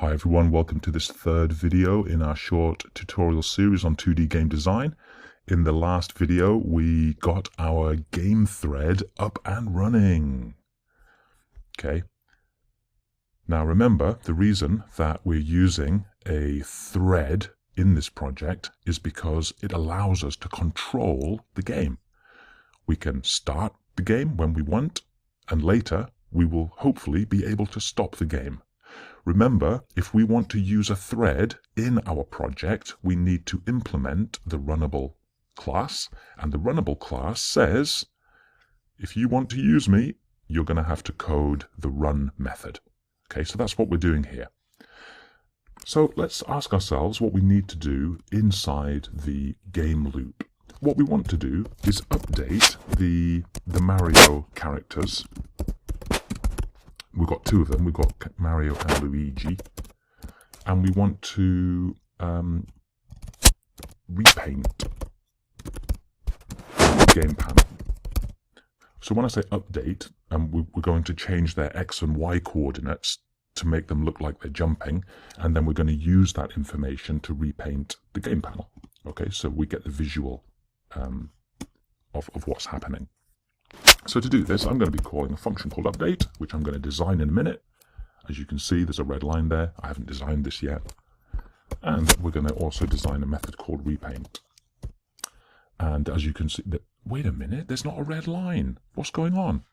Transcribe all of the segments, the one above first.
Hi everyone, welcome to this third video in our short tutorial series on 2D game design. In the last video, we got our game thread up and running. Okay. Now remember, the reason that we're using a thread in this project is because it allows us to control the game. We can start the game when we want, and later we will hopefully be able to stop the game. Remember, if we want to use a thread in our project, we need to implement the runnable class. And the runnable class says, if you want to use me, you're going to have to code the run method. Okay, so that's what we're doing here. So let's ask ourselves what we need to do inside the game loop. What we want to do is update the Mario characters. We've got two of them. We've got Mario and Luigi. And we want to repaint the game panel. So when I say update, we're going to change their X and Y coordinates to make them look like they're jumping. And then we're going to use that information to repaint the game panel. Okay, so we get the visual of what's happening. So to do this, I'm going to be calling a function called update, which I'm going to design in a minute. As you can see, there's a red line there. I haven't designed this yet. And we're going to also design a method called repaint. And as you can see, wait a minute, there's not a red line. What's going on?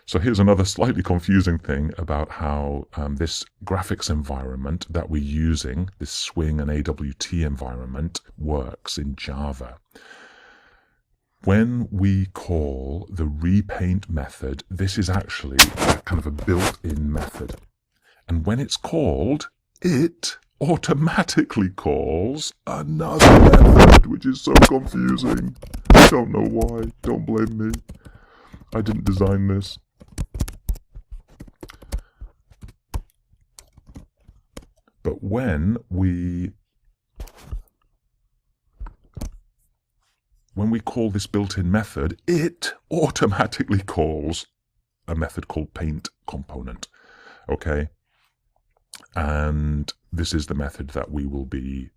So here's another slightly confusing thing about how this graphics environment that we're using, this SWING and AWT environment, works in Java. When we call the repaint method, this is actually kind of a built-in method. And when it's called, it automatically calls another method, which is so confusing. I don't know why. Don't blame me. I didn't design this. But when we call this built-in method, it automatically calls a method called paint component. Okay? And this is the method that we will be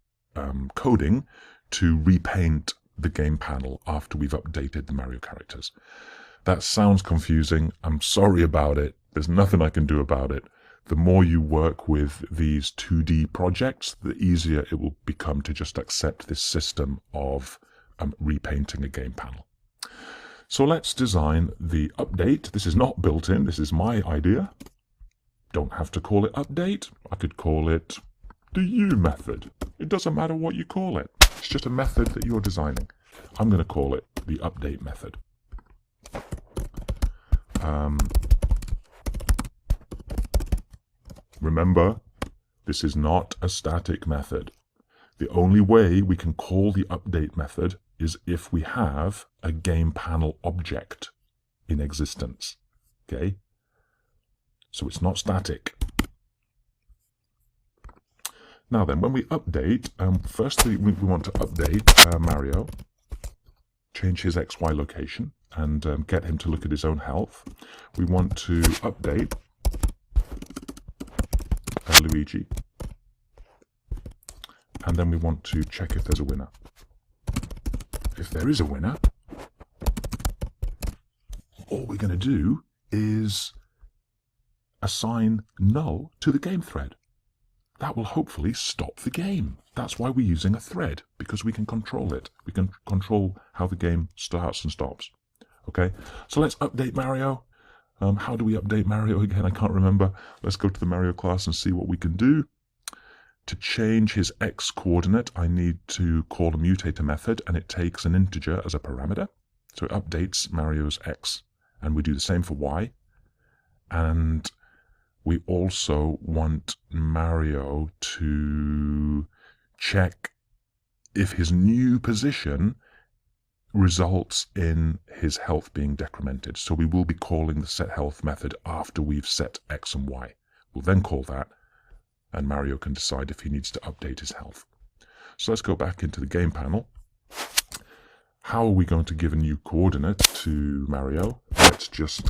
coding to repaint the game panel after we've updated the Mario characters. That sounds confusing. I'm sorry about it. There's nothing I can do about it. The more you work with these 2D projects, the easier it will become to just accept this system of repainting a game panel. So let's design the update. This is not built in. This is my idea. Don't have to call it update. I could call it the U method. It doesn't matter what you call it. It's just a method that you're designing. I'm going to call it the update method. Remember, this is not a static method. The only way we can call the update method is if we have a game panel object in existence. Okay? So it's not static. Now then, when we update, firstly we want to update Mario, change his XY location, and get him to look at his own health. We want to update Luigi. And then we want to check if there's a winner. If there is a winner, all we're going to do is assign null to the game thread. That will hopefully stop the game. That's why we're using a thread, because we can control it. We can control how the game starts and stops. Okay, so let's update Mario. How do we update Mario again? I can't remember. Let's go to the Mario class and see what we can do. To change his X coordinate, I need to call a mutator method, and it takes an integer as a parameter. So it updates Mario's X. And we do the same for Y. And we also want Mario to check if his new position results in his health being decremented. So we will be calling the setHealth method after we've set X and Y. We'll then call that, and Mario can decide if he needs to update his health. So let's go back into the game panel. How are we going to give a new coordinate to Mario? Let's just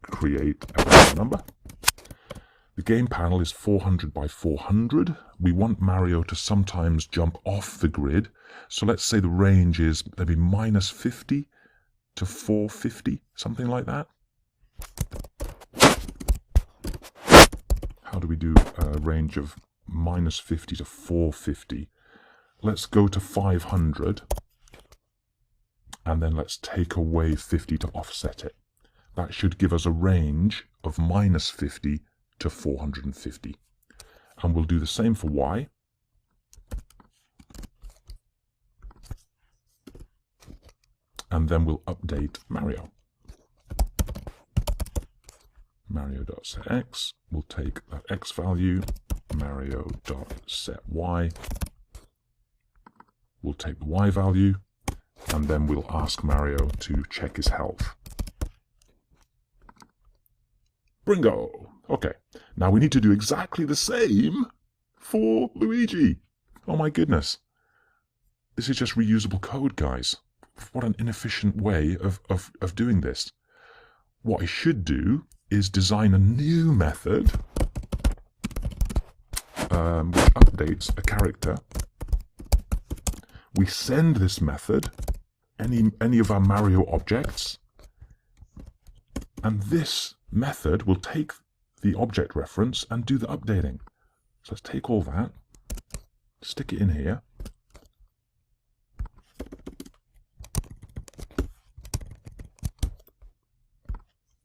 create a random number. The game panel is 400 by 400. We want Mario to sometimes jump off the grid. So let's say the range is maybe -50 to 450, something like that. How do we do a range of -50 to 450? Let's go to 500. And then let's take away 50 to offset it. That should give us a range of -50 to 450. And we'll do the same for Y. And then we'll update Mario. Mario.setX, we'll take that X value, Mario.setY, we'll take the Y value, and then we'll ask Mario to check his health. Bringo! Okay, now we need to do exactly the same for Luigi. Oh my goodness. This is just reusable code, guys. What an inefficient way of doing this. What I should do is design a new method which updates a character. We send this method any of our Mario objects, and this method will take the object reference and do the updating. So let's take all that, stick it in here.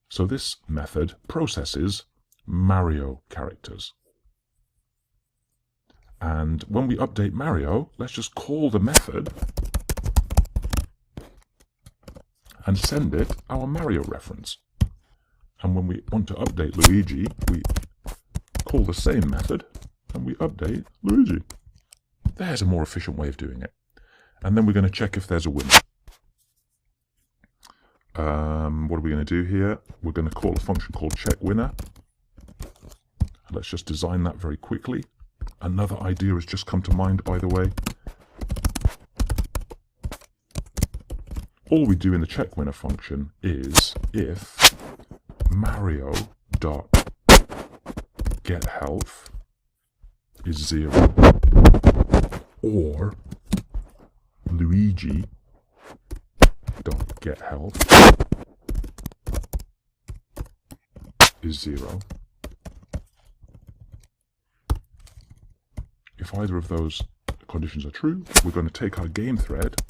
So this method processes Mario characters. And when we update Mario, let's just call the method and send it our Mario reference. And when we want to update Luigi, we call the same method and we update Luigi. There's a more efficient way of doing it. And then we're going to check if there's a winner. What are we going to do here? We're going to call a function called checkWinner. Let's just design that very quickly. Another idea has just come to mind, by the way. All we do in the checkWinner function is if Mario.getHealth is 0 or Luigi.getHealth is 0. If either of those conditions are true, we're going to take our game thread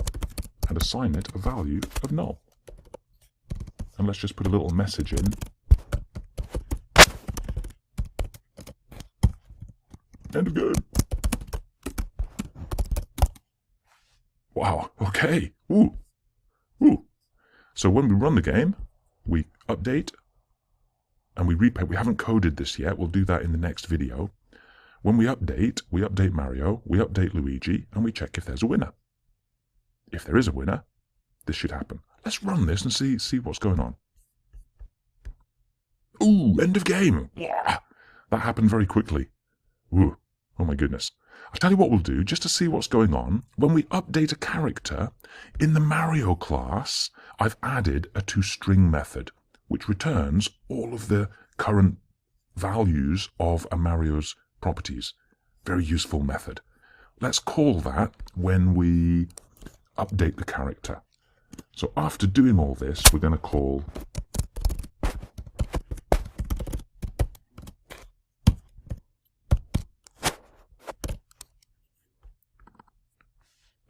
and assign it a value of null. And let's just put a little message in. End of game. Wow, okay. Ooh. Ooh. So when we run the game, we update and we replay. We haven't coded this yet. We'll do that in the next video. When we update Mario, we update Luigi, and we check if there's a winner. If there is a winner, this should happen. Let's run this and see what's going on. Ooh, end of game. Yeah. That happened very quickly. Ooh, oh my goodness. I'll tell you what we'll do, just to see what's going on. When we update a character, in the Mario class, I've added a toString method, which returns all of the current values of a Mario's properties. Very useful method. Let's call that when we update the character. So after doing all this, we're going to call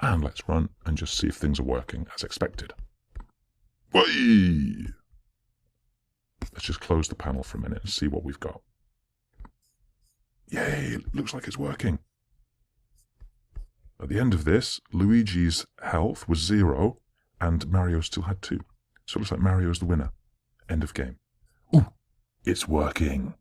and let's run and just see if things are working as expected. Whee! Let's just close the panel for a minute and see what we've got. Yay, it looks like it's working. At the end of this, Luigi's health was 0 and Mario still had 2. So it looks like Mario's the winner. End of game. Ooh, it's working.